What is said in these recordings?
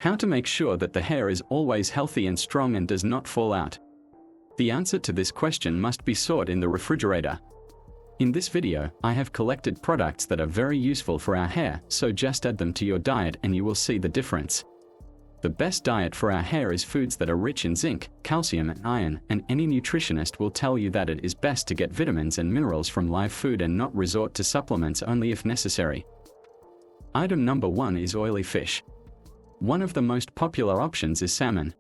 How to make sure that the hair is always healthy and strong and does not fall out? The answer to this question must be sought in the refrigerator. In this video, I have collected products that are very useful for our hair, so just add them to your diet and you will see the difference. The best diet for our hair is foods that are rich in zinc, calcium and iron, and any nutritionist will tell you that it is best to get vitamins and minerals from live food and not resort to supplements only if necessary. Item number 1 is oily fish. One of the most popular options is salmon.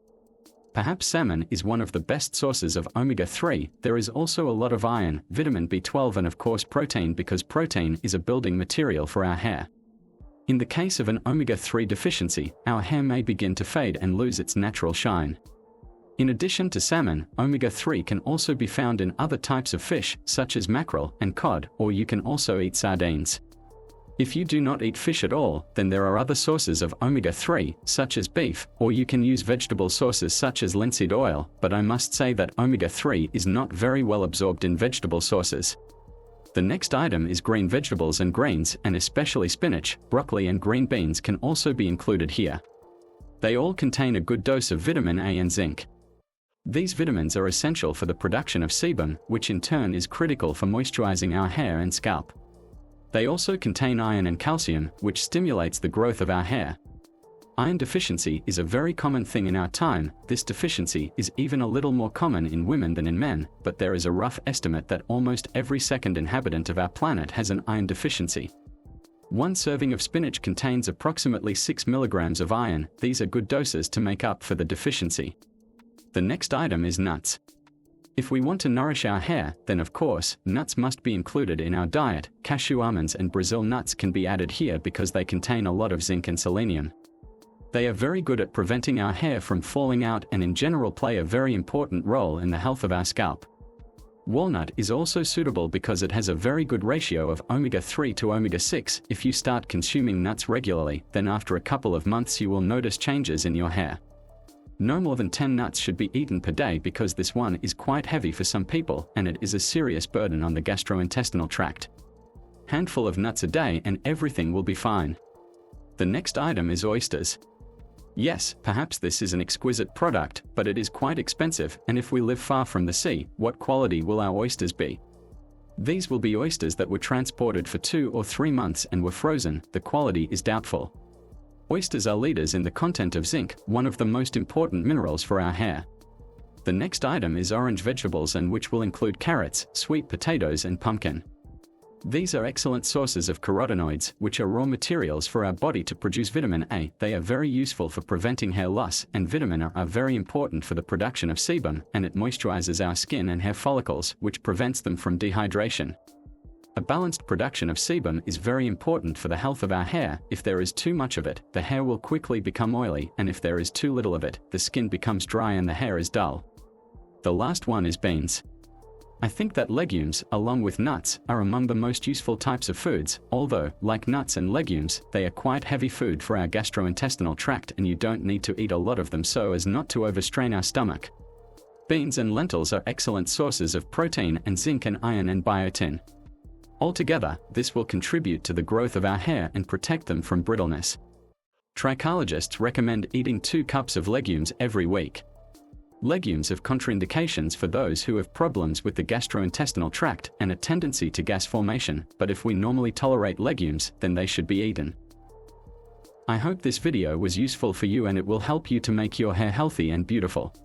Perhaps salmon is one of the best sources of omega-3. There is also a lot of iron, vitamin B12 and of course protein, because protein is a building material for our hair. In the case of an omega-3 deficiency, our hair may begin to fade and lose its natural shine. In addition to salmon, omega-3 can also be found in other types of fish, such as mackerel and cod, or you can also eat sardines. If you do not eat fish at all, then there are other sources of omega-3, such as beef, or you can use vegetable sources such as linseed oil, but I must say that omega-3 is not very well absorbed in vegetable sources. The next item is green vegetables and greens, and especially spinach, broccoli and green beans can also be included here. They all contain a good dose of vitamin A and zinc. These vitamins are essential for the production of sebum, which in turn is critical for moisturizing our hair and scalp. They also contain iron and calcium, which stimulates the growth of our hair. Iron deficiency is a very common thing in our time. This deficiency is even a little more common in women than in men, but there is a rough estimate that almost every second inhabitant of our planet has an iron deficiency. One serving of spinach contains approximately 6 milligrams of iron. These are good doses to make up for the deficiency. The next item is nuts. If we want to nourish our hair, then of course, nuts must be included in our diet. Cashew almonds and Brazil nuts can be added here because they contain a lot of zinc and selenium. They are very good at preventing our hair from falling out and in general play a very important role in the health of our scalp. Walnut is also suitable because it has a very good ratio of omega-3 to omega-6. If you start consuming nuts regularly, then after a couple of months you will notice changes in your hair. No more than 10 nuts should be eaten per day because this one is quite heavy for some people and it is a serious burden on the gastrointestinal tract. Handful of nuts a day and everything will be fine. The next item is oysters. Yes, perhaps this is an exquisite product, but it is quite expensive, and if we live far from the sea, what quality will our oysters be? These will be oysters that were transported for 2 or 3 months and were frozen. The quality is doubtful. Oysters are leaders in the content of zinc, one of the most important minerals for our hair. The next item is orange vegetables, and which will include carrots, sweet potatoes and pumpkin. These are excellent sources of carotenoids, which are raw materials for our body to produce vitamin A. They are very useful for preventing hair loss, and vitamin A are very important for the production of sebum, and it moisturizes our skin and hair follicles, which prevents them from dehydration. A balanced production of sebum is very important for the health of our hair. If there is too much of it, the hair will quickly become oily, and if there is too little of it, the skin becomes dry and the hair is dull. The last one is beans. I think that legumes, along with nuts, are among the most useful types of foods, although, like nuts and legumes, they are quite heavy food for our gastrointestinal tract and you don't need to eat a lot of them so as not to overstrain our stomach. Beans and lentils are excellent sources of protein and zinc and iron and biotin. Altogether, this will contribute to the growth of our hair and protect them from brittleness. Trichologists recommend eating 2 cups of legumes every week. Legumes have contraindications for those who have problems with the gastrointestinal tract and a tendency to gas formation, but if we normally tolerate legumes, then they should be eaten. I hope this video was useful for you and it will help you to make your hair healthy and beautiful.